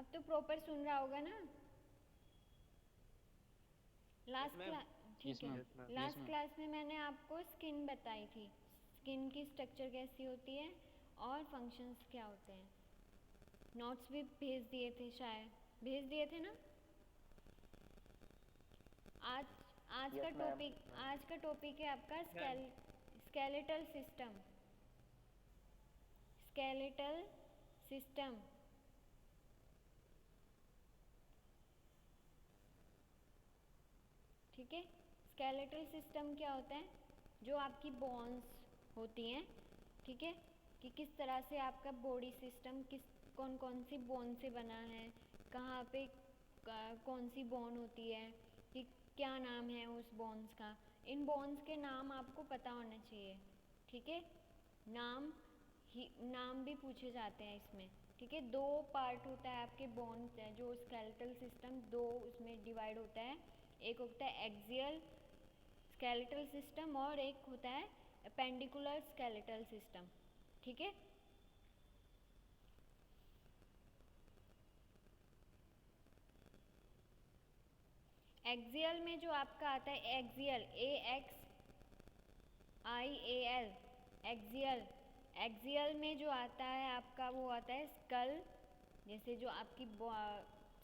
अब तो प्रॉपर सुन रहा होगा ना। Last ma'am. क्लास, ठीक यस है, ma'am. Yes ma'am. Yes last ma'am. Class में मैंने आपको स्किन बताई थी, स्किन की स्ट्रक्चर कैसी होती है और फंक्शंस क्या होते हैं। नोट्स भी भेज दिए थे, शायद भेज दिए थे ना। आज आज का यस मैम। टॉपिक आज का टॉपिक है आपका ma'am. Skeletal system. Skeletal system, ठीक है। स्केलेटल सिस्टम क्या होता है, जो आपकी बोन्स होती हैं, ठीक है, कि किस तरह से आपका बॉडी सिस्टम किस कौन कौन सी बोन से बना है, कहाँ पे कौन सी बोन होती है, कि क्या नाम है उस बोन्स का। इन बोन्स के नाम आपको पता होना चाहिए, ठीक है। नाम भी पूछे जाते हैं इसमें, ठीक है। दो पार्ट होता है आपके बोन्स है, जो स्केलेटल सिस्टम दो उसमें डिवाइड होता है। एक होता है एक्सियल स्केलेटल सिस्टम और एक होता है अपेंडिकुलर स्केलेटल सिस्टम, ठीक है। एक्सियल में जो आपका आता है एक्सियल, AXIAL, एक्सियल। एक्सियल में जो आता है आपका वो आता है स्कल, जैसे जो आपकी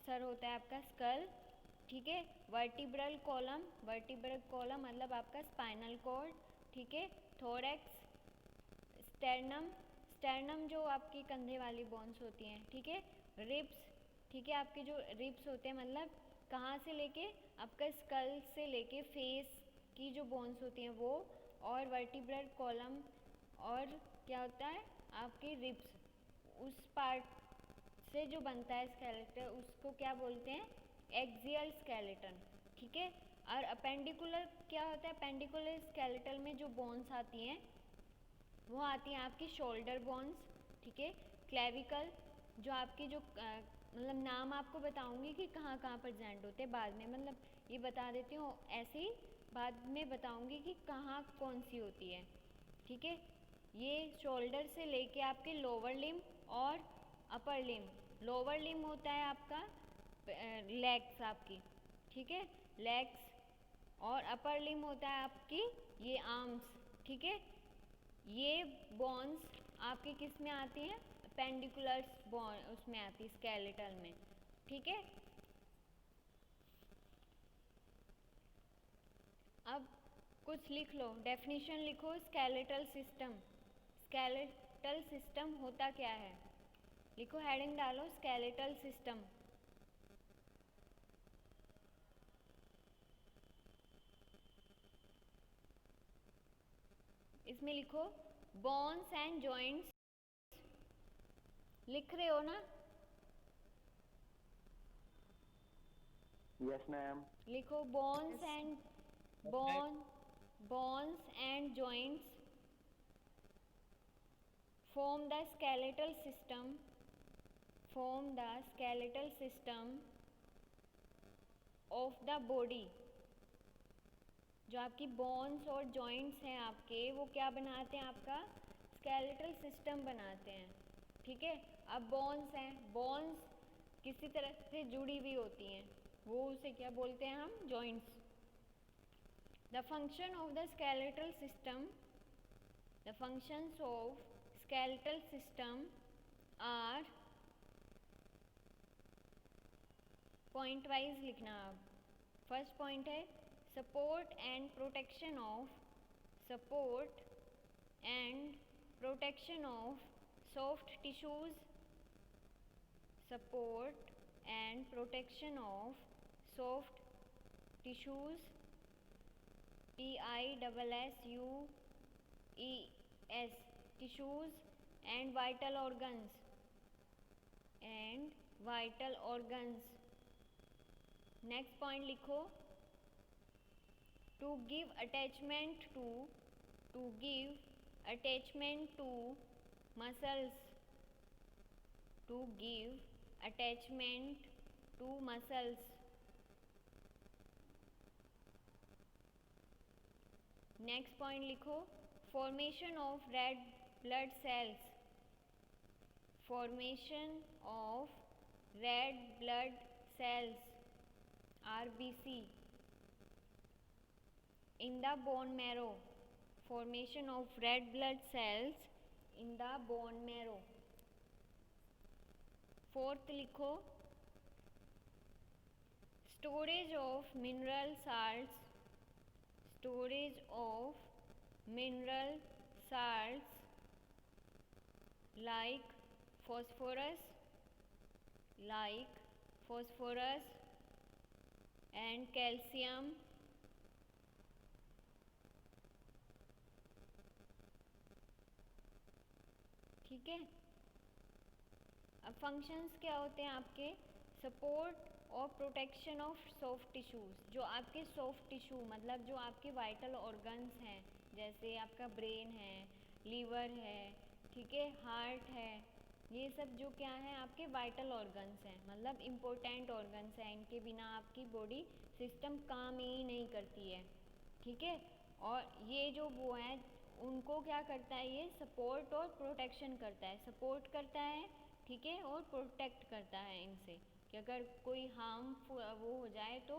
सर होता है आपका स्कल, ठीक है। वर्टिब्रल कॉलम, वर्टिब्रल कॉलम मतलब आपका स्पाइनल कॉर्ड, ठीक है। थोरैक्स, स्टर्नम, स्टर्नम जो आपकी कंधे वाली बोन्स होती हैं, ठीक है। रिब्स, ठीक है, आपके जो रिब्स होते हैं मतलब कहाँ से लेके आपका स्कल से लेके फेस की जो बोन्स होती हैं वो, और वर्टिब्रल कॉलम, और क्या होता है आपके रिब्स, उस पार्ट से जो बनता है स्केलेटन उसको क्या बोलते हैं, एक्सियल स्केलेटन, ठीक है। और अपेंडिकुलर क्या होता है, अपेंडिकुलर स्केलेटल में जो बोन्स आती हैं वो आती हैं आपकी शोल्डर बोन्स, ठीक है। क्लेविकल, जो आपकी जो मतलब नाम आपको बताऊंगी कि कहाँ कहाँ प्रेजेंट होते हैं बाद में, मतलब ये बता देती हूँ ऐसे ही, बाद में बताऊंगी कि कहाँ कौन सी होती है, ठीक है। ये शोल्डर से लेके आपके लोअर लिम और अपर लिम, लोअर लिम होता है आपका लेग्स आपकी, ठीक है, लेग्स, और अपर लिम होता है आपकी ये आर्म्स, ठीक है। ये बोन्स आपके किस में आती हैं, पेंडिकुलर बोन उसमें आती है स्केलेटल में, ठीक है। अब कुछ लिख लो, डेफिनेशन लिखो स्केलेटल सिस्टम। स्केलेटल सिस्टम होता क्या है, लिखो, हेडिंग डालो स्केलेटल सिस्टम। इसमें लिखो बोन्स एंड जॉइंट्स, लिख रहे हो ना, यस मैम। लिखो bones and bones and joints form the skeletal system, form the skeletal system of the body। जो आपकी बोन्स और जॉइंट्स हैं आपके वो क्या बनाते हैं, आपका स्केलेटल सिस्टम बनाते हैं, ठीक है। अब बोन्स हैं, बोन्स किसी तरह से जुड़ी हुई होती हैं, वो उसे क्या बोलते हैं हम, joints. The function of the skeletal system, the functions of skeletal system are, point wise लिखना आप। फर्स्ट पॉइंट है support and protection of, support and protection of soft tissues, support and protection of soft tissues, TISSUES, tissues and vital organs, and vital organs। Next point लिखो, to give attachment to muscles, to give attachment to muscles. Next point लिखो, formation of red blood cells, formation of red blood cells RBC in the bone marrow, formation of red blood cells in the bone marrow. Fourth लिखो, storage of mineral salts, storage of mineral salts like phosphorus and calcium, ठीक है। अब functions क्या होते हैं आपके, support और protection of soft tissues, जो आपके सॉफ्ट टिश्यू मतलब जो आपके वाइटल ऑर्गन्स हैं, जैसे आपका ब्रेन है, लीवर है, ठीक है, हार्ट है, ये सब जो क्या है आपके वाइटल ऑर्गन्स हैं, मतलब इम्पोर्टेंट ऑर्गन्स हैं, इनके बिना आपकी बॉडी सिस्टम काम ही नहीं करती है, ठीक है। और ये जो वो है उनको क्या करता है, ये सपोर्ट और प्रोटेक्शन करता है, सपोर्ट करता है, ठीक है, और प्रोटेक्ट करता है इनसे, कि अगर कोई हार्म वो हो जाए तो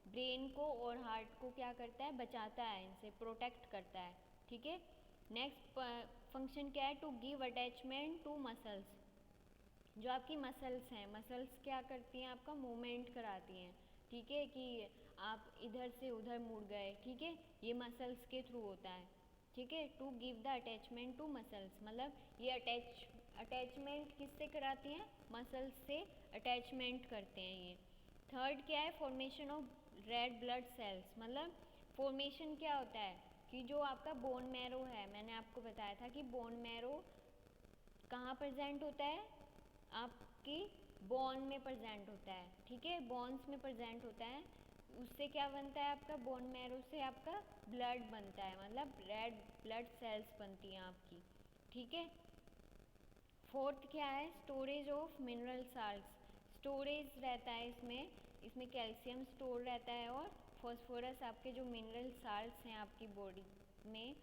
ब्रेन को और हार्ट को क्या करता है, बचाता है, इनसे प्रोटेक्ट करता है, ठीक है। नेक्स्ट फंक्शन क्या है, to give attachment to muscles, जो आपकी मसल्स हैं, मसल्स क्या करती हैं, आपका मूवमेंट कराती हैं, ठीक है, कि आप इधर से उधर मुड़ गए, ठीक है, ये मसल्स के थ्रू होता है, ठीक है। To give the attachment to muscles, मतलब ये अटैचमेंट किससे कराती हैं, मसल्स से अटैचमेंट करते हैं ये। थर्ड क्या है, formation of red blood sales, मतलब फॉर्मेशन क्या होता है कि जो आपका बोन मैरो है, मैंने आपको बताया था कि बोन मैरो कहाँ प्रेजेंट होता है, आपकी बोन में प्रेजेंट होता है, ठीक है, बोन्स में प्रेजेंट होता है। उससे क्या बनता है, आपका बोन मैरो से आपका ब्लड बनता है, मतलब रेड ब्लड सेल्स बनती हैं आपकी, ठीक है। फोर्थ क्या है, storage of mineral salts, storage रहता है इसमें कैल्शियम स्टोर रहता है और फॉस्फोरस, आपके जो मिनरल साल्ट्स हैं आपकी बॉडी में,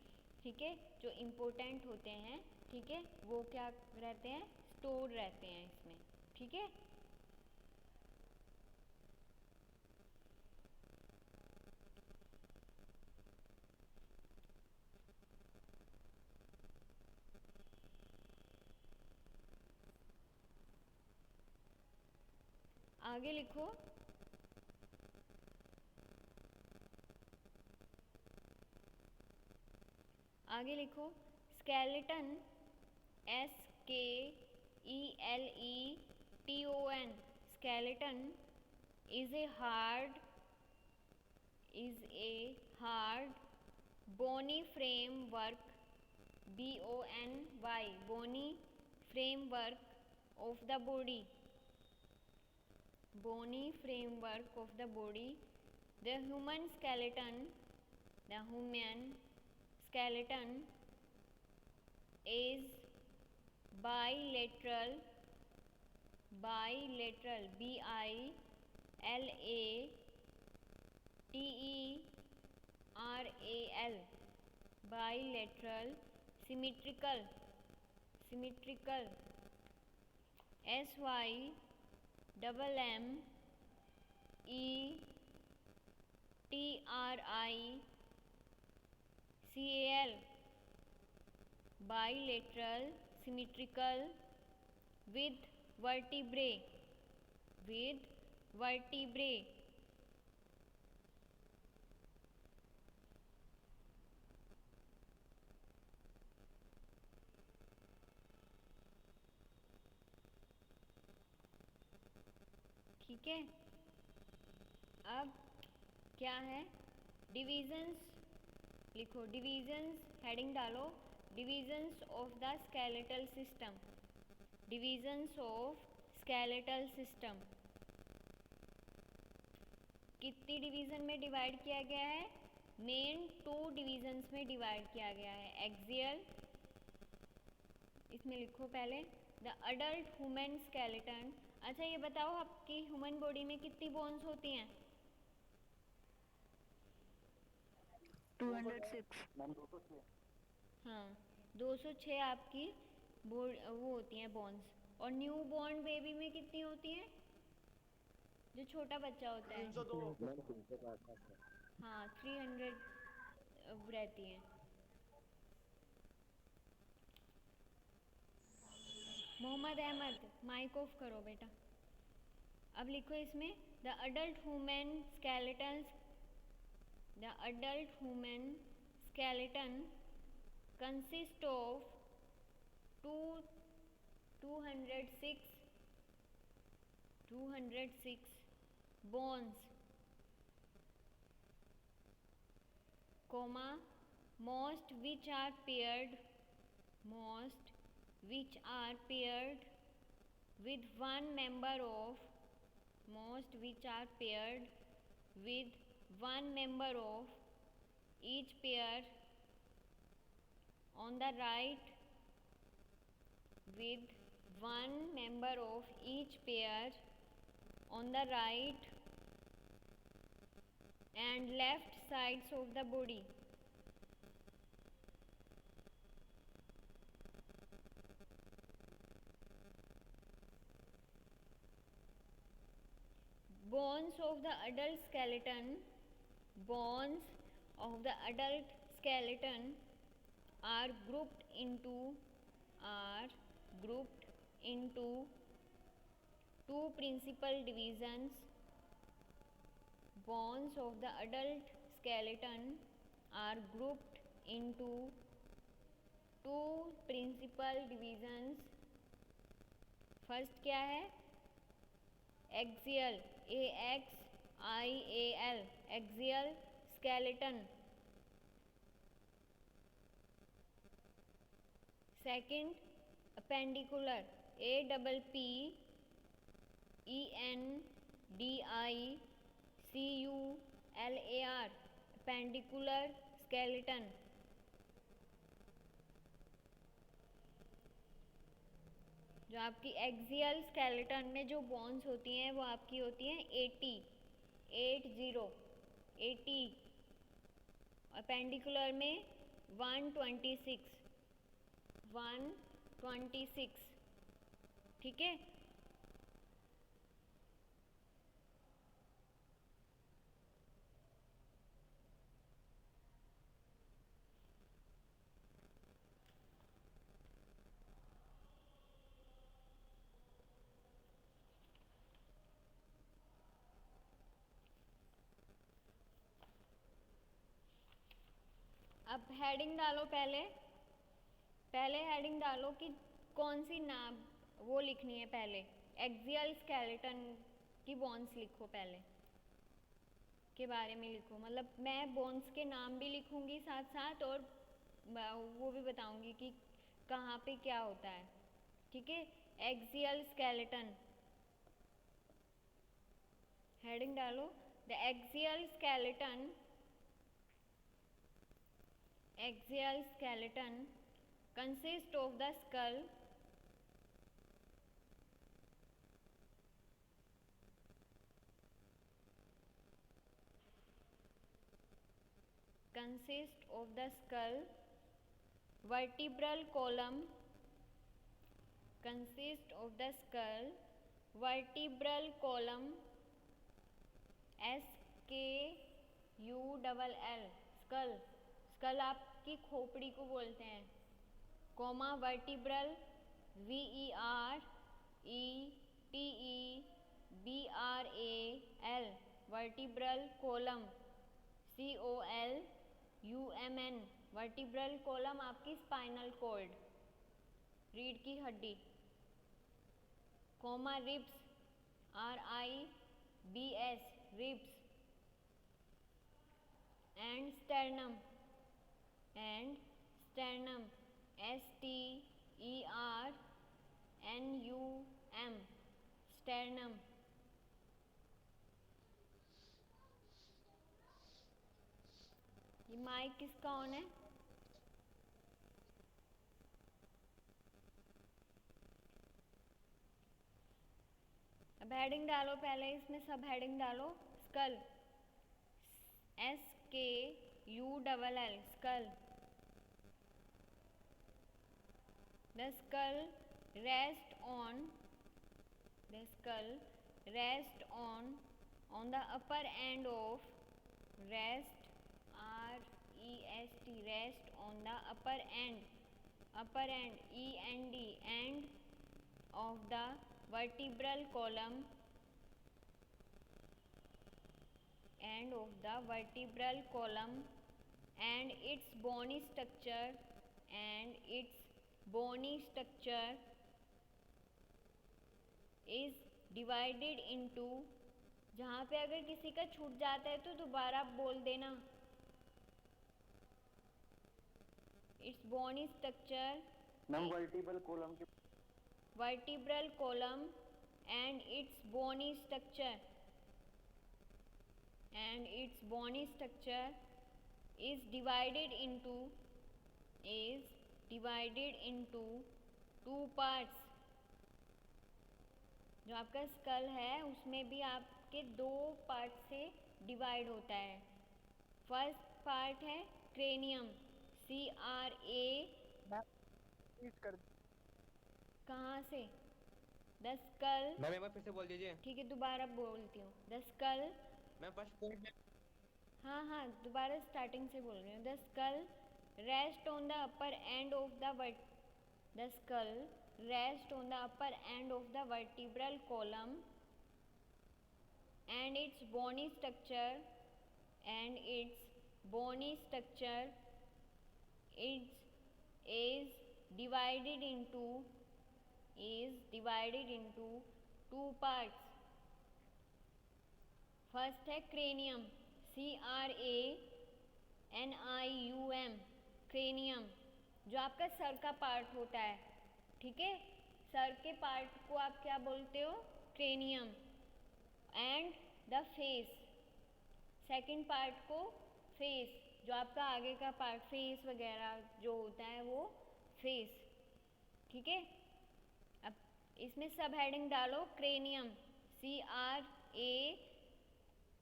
ठीक है, जो इम्पोर्टेंट होते हैं, ठीक है, वो क्या रहते हैं, स्टोर रहते हैं इसमें, ठीक है। आगे लिखो, आगे लिखो, skeleton, SKELETON, skeleton is a hard bony framework, bony framework of the body, bony framework of the body. The human skeleton, the human skeleton is bilateral, bilateral, bilateral, symmetrical, SYMMETRICAL, bilateral, symmetrical, with vertebrae, ठीक है। अब क्या है, divisions लिखो, divisions heading डालो, divisions of the skeletal system, divisions of skeletal system, कितनी division में divide किया गया है, मेन 2 डिविजन्स में डिवाइड किया गया है, एक्सियल, इसमें लिखो पहले, द अडल्ट ह्यूमन स्केलेटन। अच्छा ये बताओ आपकी ह्यूमन बॉडी में कितनी बोन्स होती हैं, 206। हाँ 206 आपकी वो होती हैं बोन्स, और न्यू बॉर्न बेबी में कितनी होती हैं, जो छोटा बच्चा होता है। 302। हाँ 300 रहती है। मोहम्मद अहमद माइक ऑफ करो बेटा। अब लिखो इसमें the adult human skeletons, the adult human skeleton consist of two 206 bones, comma, most which are paired, most which are paired with one member of, most which are paired with one member of each pair on the right, with one member of each pair on the right and left sides of the body. Bones of the adult skeleton, bones of the adult skeleton are grouped into, are grouped into two principal divisions. Bones of the adult skeleton are grouped into two principal divisions. First क्या है? Axial, AXIAL, axial skeleton. Second appendicular, APPENDICULAR, appendicular skeleton. जो आपकी axial skeleton में जो bones होती हैं वो आपकी होती हैं 80, अपेंडिकुलर में 126, ठीक है। अब हेडिंग डालो, पहले हेडिंग डालो कि कौन सी नाम वो लिखनी है। पहले एक्सियल स्केलेटन की बोन्स लिखो, पहले के बारे में लिखो। मतलब मैं बोन्स के नाम भी लिखूंगी साथ साथ, और वो भी बताऊंगी कि कहाँ पे क्या होता है, ठीक है। एक्सियल स्केलेटन, हेडिंग डालो the axial skeleton, axial skeleton consists of the skull, consists of the skull, vertebral column, consists of the skull, vertebral column, SKULL, skull, skull आपकी खोपड़ी को बोलते हैं, comma vertebral, VERTEBRAL, vertebral column, COLUMN, vertebral column आपकी spinal cord, रीढ़ की हड्डी, comma ribs, RIBS, ribs, and sternum, STERNUM, sternum. ये माइक किसका ऑन है? अब हेडिंग डालो, पहले इसमें सब हेडिंग डालो। Skull, SKULL, skull. The skull rests on, the skull rest on the upper end of rest rest on the upper end end of the vertebral column and its bony structure is divided into जहाँ पे अगर किसी का छूट जाता है तो दोबारा बोल देना its bony structure ma'am vertebral column and its bony structure is divided into two parts. जो आपका स्कल है उसमें भी आपके दो पार्ट से डिवाइड होता है. फर्स्ट पार्ट है क्रेनियम CRA. कहाँ से? The skull. मैम एक बार फिर से बोल दीजिए. ठीक है दोबारा बोलती हूँ. The skull. मैं फर्स्ट पॉइंट. हाँ दोबारा स्टार्टिंग से बोल रही हूँ. The skull rest on the upper end of the school rest on the upper end of the vertebral column and its bony structure is divided into two parts. First है cranium CRANIUM cranium जो आपका sir का part होता है. ठीक है sir के part को आप क्या बोलते हो? Cranium. And the face second part को फेस जो आपका आगे का पार्ट फेस वगैरह जो होता है वो फेस. ठीक है अब इसमें सब हेडिंग डालो क्रेनियम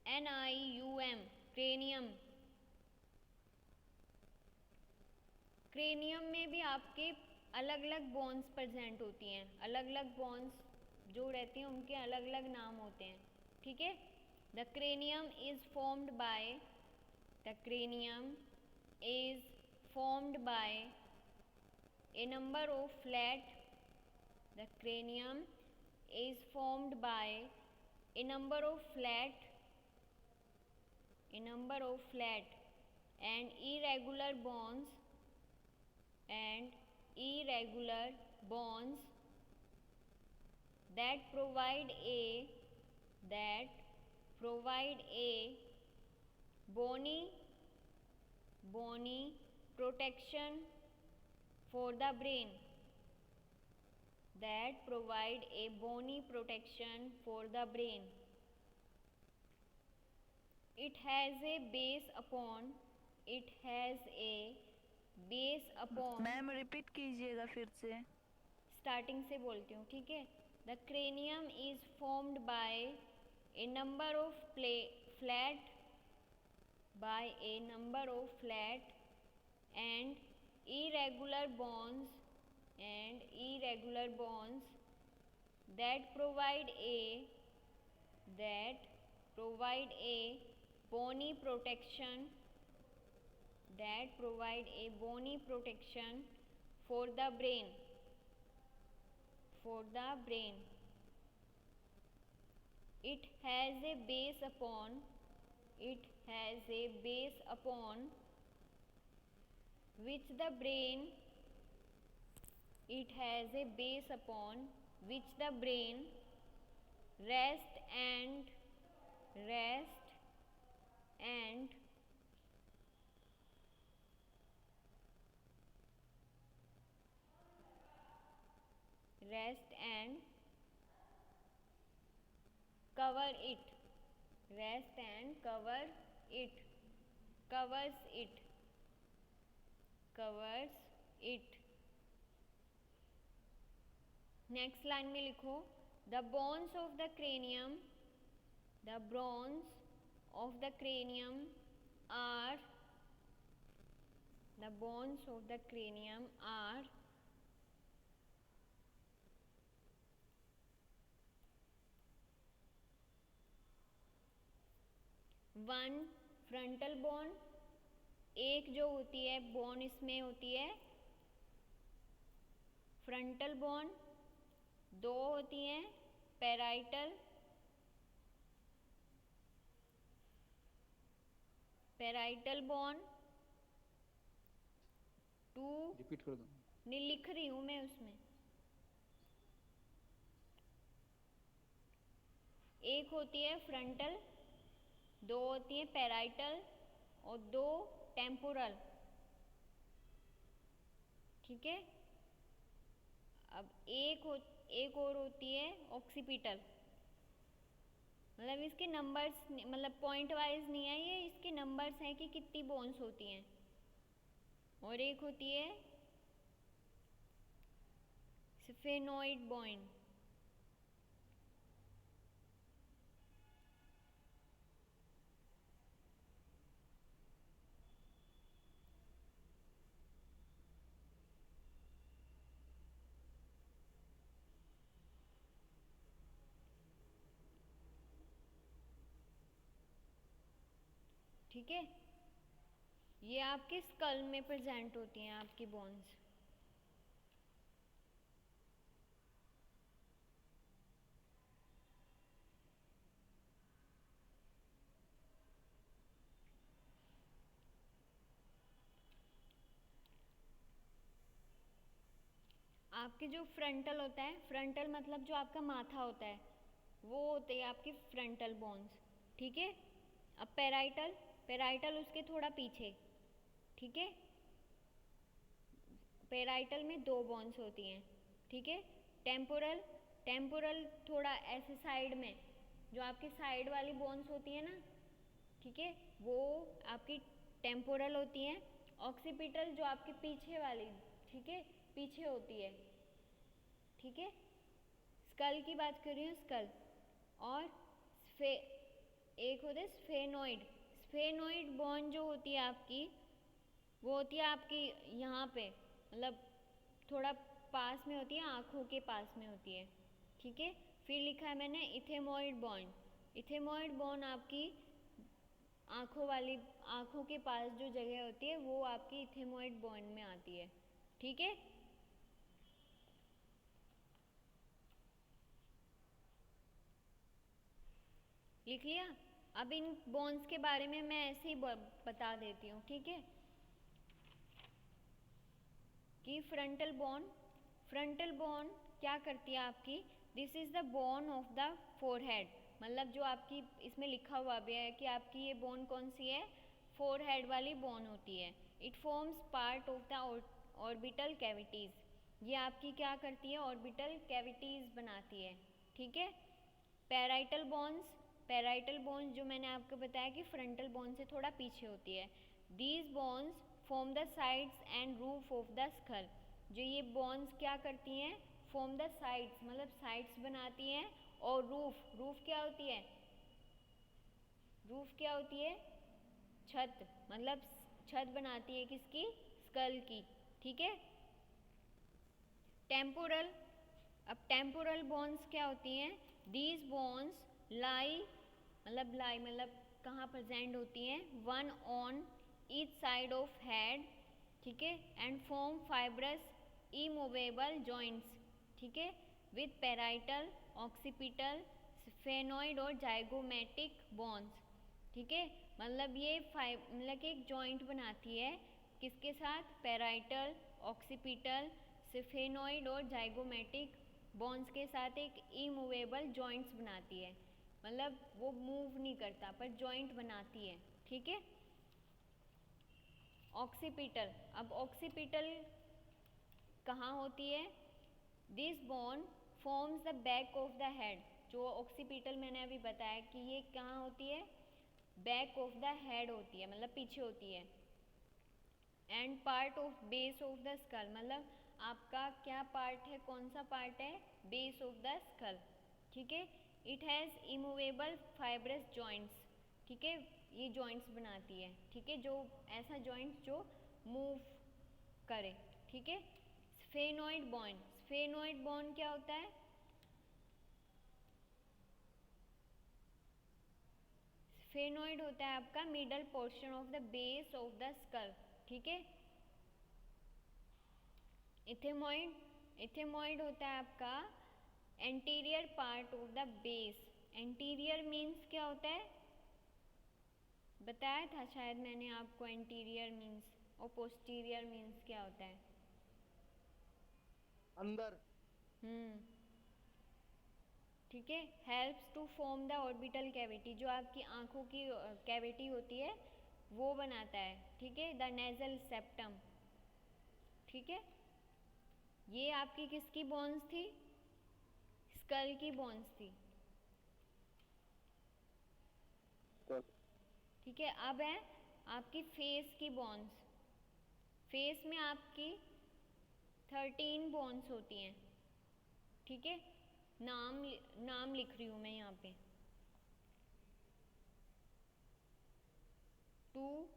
CRANIUM क्रेनियम में भी आपके अलग अलग बोन्स प्रेजेंट होती हैं. अलग अलग बोन्स जो रहती हैं उनके अलग अलग नाम होते हैं. ठीक है the cranium is formed by A number of flat and irregular bonds that provide a bony protection for the brain. It has a base upon ma'am repeat कीजिएगा फिर से. स्टार्टिंग से बोलती हूँ. ठीक है the cranium is formed by A number of flat and irregular bonds that provide a bony protection for the brain. It has a base upon which the brain rest and covers it. Next line में लिखो the bones of the cranium are one frontal bone, एक जो होती है bone इसमें होती है frontal bone, दो होती हैं parietal, parietal bone, two repeat कर दो। नहीं लिख रही हूं मैं उसमें, एक होती है फ्रंटल, दो होती है पैराइटल और दो टेम्पोरल। ठीक है, अब एक और होती है ऑक्सीपिटल। मतलब इसके नंबर्स मतलब पॉइंट वाइज नहीं है ये, इसके नंबर्स हैं कि कितनी बोन्स होती हैं। और एक होती है स्फेनोइड बोन। ठीक है, ये आपके स्कल में प्रेजेंट होती हैं आपकी बोन्स। आपके जो फ्रंटल होता है, फ्रंटल मतलब जो आपका माथा होता है, वो होते हैं आपके फ्रंटल बोन्स। ठीक है, अब पैराइटल, पैराइटल उसके थोड़ा पीछे। ठीक है, पैराइटल में दो बोन्स होती हैं। ठीक है, टेम्पोरल, टेम्पोरल थोड़ा ऐसे साइड में, जो आपके साइड वाली बोन्स होती है ना, ठीक है, वो आपकी टेम्पोरल होती हैं। ऑक्सीपिटल जो आपके पीछे वाली, ठीक है, पीछे होती है। ठीक है, स्कल की बात कर रही हूँ, स्कल। और एक होते स्फेनोइड, स्फेनोइड बोन जो होती है आपकी, वो होती है आपकी यहाँ पे, मतलब थोड़ा पास में होती है, आँखों के पास में होती है। ठीक है, फिर लिखा है मैंने इथेमोइड बोन। इथेमोइड बोन आपकी आँखों वाली, आँखों के पास जो जगह होती है वो आपकी इथेमोइड बोन में आती है। ठीक है, लिख लिया। अब इन बोन्स के बारे में मैं ऐसे ही बता देती हूँ। ठीक है, कि फ्रंटल बोन, फ्रंटल बोन क्या करती है आपकी, this is the bone of the forehead. मतलब जो आपकी इसमें लिखा हुआ भी है कि आपकी ये बोन कौन सी है, फोरहेड वाली बोन होती है। It forms part of the orbital cavities. ये आपकी क्या करती है, ऑर्बिटल कैविटीज बनाती है। ठीक है, पैराइटल बोन्स, पैराइटल बोन्स जो मैंने आपको बताया कि फ्रंटल बोन से थोड़ा पीछे होती है। These bones form the sides and roof of the school. जो ये बोन्स क्या करती हैं, फॉर्म द साइड्स मतलब साइड्स बनाती हैं, और रूफ, रूफ क्या होती है, रूफ क्या होती है, छत, मतलब छत बनाती है किसकी, स्कल की। ठीक है, टेम्पोरल, अब टेम्पोरल बोन्स क्या होती हैं, दीज बोन्स लाई, मतलब लाई मतलब कहाँ प्रेजेंट होती हैं, one on each side of head. ठीक है, and form fibrous immovable joints. ठीक है, विद पैराइटल, ऑक्सीपिटल, स्फेनोइड और जाइगोमेटिक बोन्स। ठीक है, मतलब ये मतलब कि एक जॉइंट बनाती है किसके साथ, पैराइटल, ऑक्सीपिटल, स्फेनोइड और जाइगोमेटिक बोन्स के साथ एक इमूवेबल जॉइंट्स बनाती है। मतलब वो मूव नहीं करता पर जॉइंट बनाती है। ठीक है, ऑक्सीपिटल, अब ऑक्सीपिटल कहाँ होती है, this bone forms the back of the head. जो ऑक्सीपिटल मैंने अभी बताया कि ये कहाँ होती है, बैक ऑफ द हेड होती है, मतलब पीछे होती है। And part of base of the school, मतलब आपका क्या पार्ट है, कौन सा पार्ट है, बेस ऑफ द स्कल। ठीक है, it has immovable fibrous joints. ठीक है, ये जॉइंट्स बनाती है। ठीक है, जो ऐसा जॉइंट जो मूव करे। ठीक है, स्फेनोइड बोन, स्फेनोइड बोन क्या होता है, स्फेनोइड होता है आपका middle portion of the base of the skull, ठीक है। इथेमॉइड होता है आपका anterior part of the base. Anterior means क्या होता है, बताया था शायद मैंने आपको एंटीरियर मीन्स, और पोस्टीरियर मीन्स क्या होता है। अंदर। ठीक है। Helps to form the orbital cavity, जो आपकी आंखों की कैविटी होती है वो बनाता है, ठीक है। द नेजल सेप्टम, ठीक है। ये आपकी किसकी बोन्स थी, स्कल की बोन्स थी, ठीक है। अब है आपकी फेस की बोन्स। फेस में आपकी 13 बोन्स होती हैं, ठीक है। नाम लिख रही हूँ मैं यहाँ पे। 2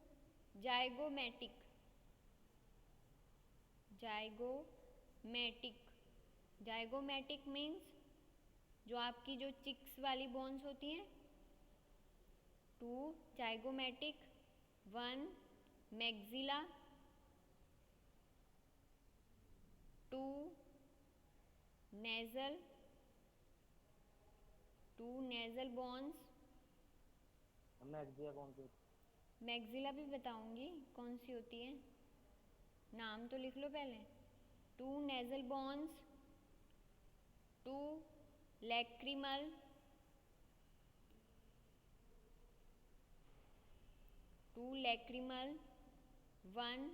जाइगोमेटिक, जाइगोमेटिक मीन्स जो आपकी जो चिक्स वाली बोन्स होती हैं। 2 zygomatic, 1 maxilla, 2 nasal, 2 nasal bones. Maxilla कौन सी? मैक्सिला भी बताऊंगी कौन सी होती है, नाम तो लिख लो पहले। 2 nasal bones, 2 lacrimal, 2 lacrimal, 1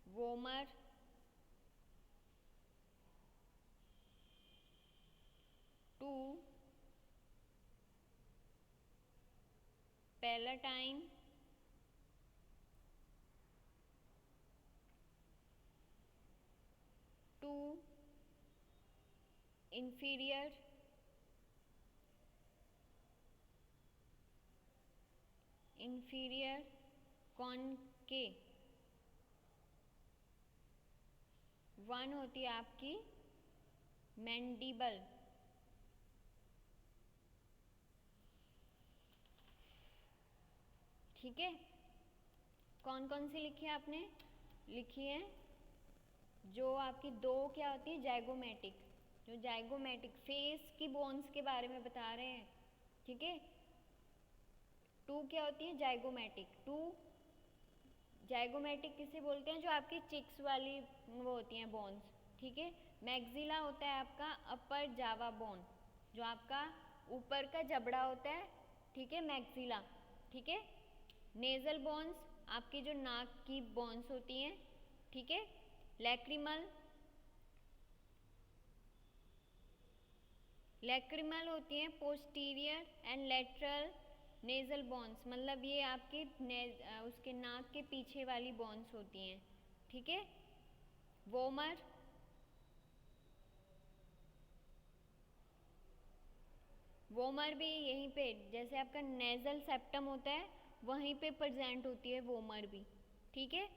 vomer, 2 palatine, 2 inferior, 1 होती है आपकी मैंडिबल, ठीक है। कौन कौन सी लिखी है आपने, लिखी है जो आपकी 2 क्या होती है जाइगोमेटिक, जो जाइगोमेटिक फेस की बोन्स के बारे में बता रहे हैं, ठीक है। 2 क्या होती है जाइगोमेटिक। 2 जाइगोमेटिक किसे बोलते हैं, जो आपकी चिक्स वाली वो होती हैं बोन्स, ठीक है। मैक्सिला होता है आपका अपर जावा बोन, जो आपका ऊपर का जबड़ा होता है, ठीक है, मैक्सिला, ठीक है। नेजल बोन्स आपकी जो नाक की बोन्स होती हैं, ठीक है। लैक्रिमल होती हैं posterior and lateral nasal bones, मतलब ये आपकी उसके नाक के पीछे वाली बोन्स होती हैं, ठीक है। वोमर भी यहीं पे, जैसे आपका नेजल सेप्टम होता है वहीं पे प्रेजेंट होती है वोमर भी, ठीक है।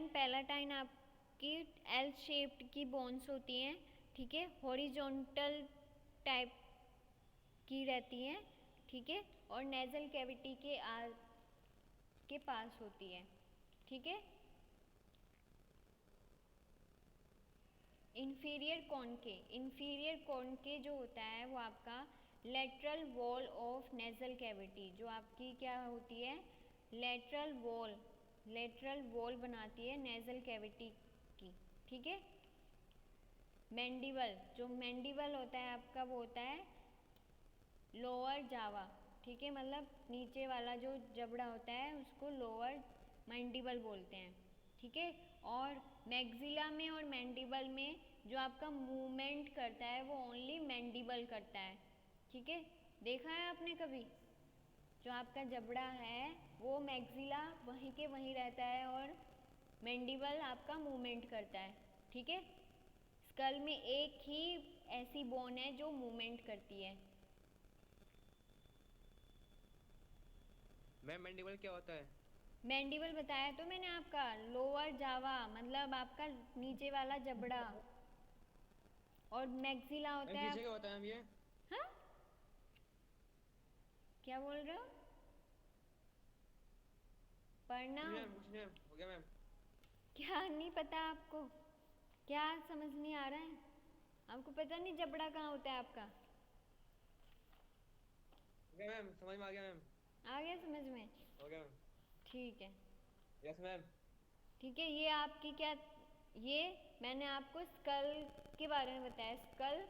पैलाटाइन आपकी एल शेप्ड की बोन्स होती हैं, ठीक है। हॉरिजॉन्टल टाइप की रहती हैं, ठीक है, और नेजल कैविटी के पास होती है, ठीक है। इंफीरियर कॉनके जो होता है वो आपका lateral wall of nasal cavity, जो आपकी क्या होती है लेटरल वॉल बनाती है नेजल कैविटी की, ठीक है। मैंडिबल होता है आपका वो होता है लोअर जावा, ठीक है, मतलब नीचे वाला जो जबड़ा होता है उसको लोअर मैंडिबल बोलते हैं, ठीक है। और मैक्सिला में और मैंडिबल में जो आपका मूवमेंट करता है वो ओनली मैंडिबल करता है, ठीक है। देखा है आपने कभी, जो आपका जबड़ा है वो मैक्सिला वहीं के वहीं रहता है और मैंडिबल आपका मूवमेंट करता है, ठीक है। स्कल में एक ही ऐसी बोन है जो मूवमेंट करती है। मैम मैंडिबल क्या होता है? मैंडिबल बताया तो मैंने आपका, लोअर जावा मतलब आपका नीचे वाला जबड़ा, और मैक्सिला होता मैम है पीछे क्या होता है मैम ये? हाँ, क्या बोल रहे हो? पढ़ना कुछ नहीं मैम, हो गया मैम। क्या नहीं पता आपको? क्या समझ नहीं आ रहा है आपको? पता नहीं जबड़ा कहाँ होता है आपका? हो गया मैम, समझ में आ गया मैम। आ गया समझ में? हो गया मैम। ठीक है। Yes ma'am. ठीक है, ये आपकी क्या, ये मैंने आपको स्कल के बारे में बताया, स्कल।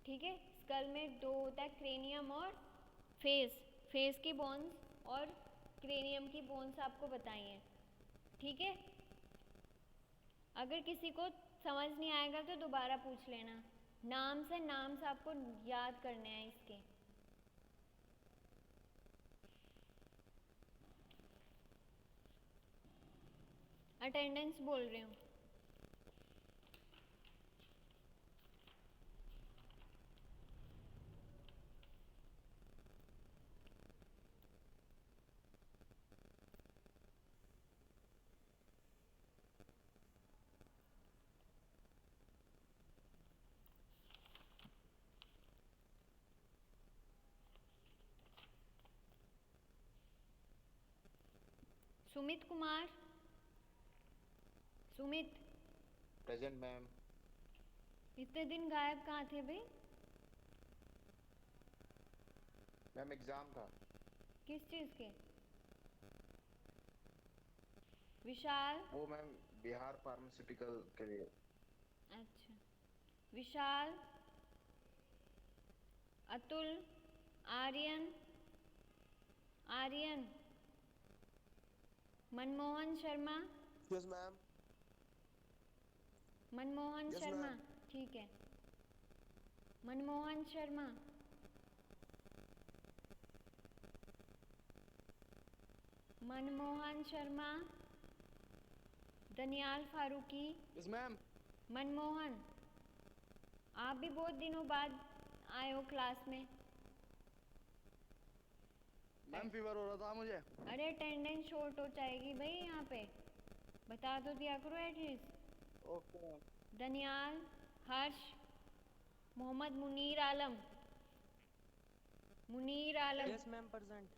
ठीक है, स्कल में दो होता है, क्रेनियम और फेस। फेस की बोन्स और क्रेनियम की बोन्स आपको बताई हैं। ठीक है, अगर किसी को समझ नहीं आएगा तो दोबारा पूछ लेना। नाम से आपको याद करने हैं इसके। अटेंडेंस बोल रही हूँ। Sumit Kumar, Sumit, present ma'am. इतने दिन गायब कहाँ थे भाई? मैम एग्जाम था। किस चीज़ के? विशाल। वो मैम बिहार फार्मास्यूटिकल के लिए। अच्छा, Vishal, Atul, Aryan, Aryan, Manmohan Sharma, yes ma'am. Manmohan Yes, Sharma. ma'am. ठीक है, मनमोहन शर्मा, मनमोहन शर्मा, दनियाल फारूकी, यस मैम। मनमोहन। आप भी बहुत दिनों बाद आए हो क्लास में। मैम फीवर हो रहा था मुझे। अरे अटेंडेंस शॉर्ट हो जाएगी भाई, यहाँ पे बता तो दिया करो at least. Okay ma'am. Daniyal, Harsh, Mohammad Munir Alam, Munir Alam, yes ma'am present.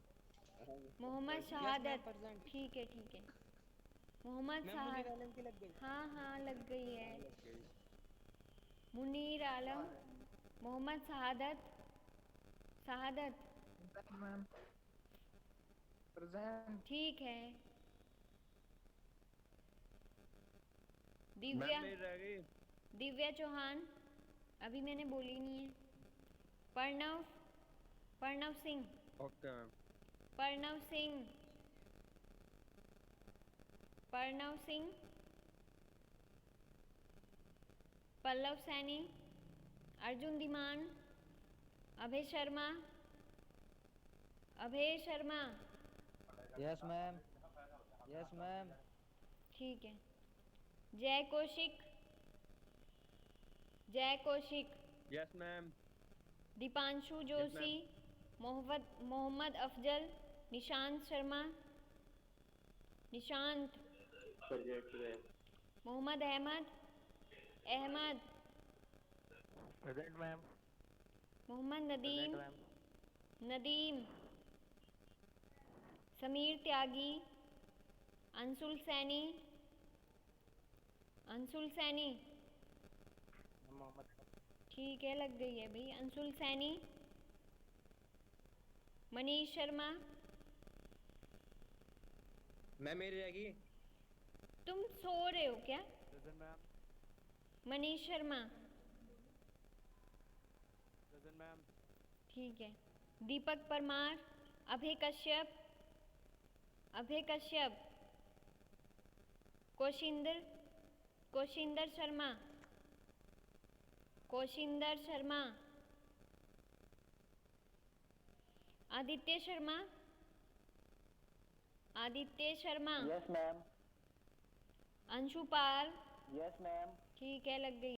Mohammad yes ma'am Shahadat. Present. ठीक है, ठीक है, मोहम्मद मैम मुनीर शहादत। आलम की लग गई। हाँ हाँ लग गई है। हाँ, लग गई। मुनीर आलम, मोहम्मद शहादत, शहादत। Ma'am present. ठीक है। दिव्या, रह गई। दिव्या चौहान, अभी मैंने बोली नहीं है। Pranav, Pranav Singh, okay ma'am. Pranav Singh, Pranav Singh, Pallav Saini, Arjun Dhiman, Abhay Sharma, Abhay Sharma. Yes ma'am. Yes ma'am. ठीक है। Jay Kaushik, Jay Kaushik, yes ma'am. Deepanshu Joshi, Mohammad Mohammad Afzal, Nishant Sharma, Nishant, Mohammad Ahmad, Ahmad, present ma'am. Mohammad Nadeem, present ma'am. Nadeem, Sameer Tyagi, Anshul Saini, Anshul Saini. ठीक है, लग गई है भाई। अंशुल सैनी, मनीष शर्मा। मैम मेरी रहेगी। तुम सो रहे हो क्या? Present ma'am. Manish Sharma. Present ma'am. ठीक है। Deepak Parmar, Abhay Kashyap, Abhay Kashyap, Kaushinder, Kaushinder Sharma, Kaushinder Sharma, Aditya Sharma, Aditya Sharma, yes ma'am. Anshu Pal. Yes ma'am. ठीक है, लग गई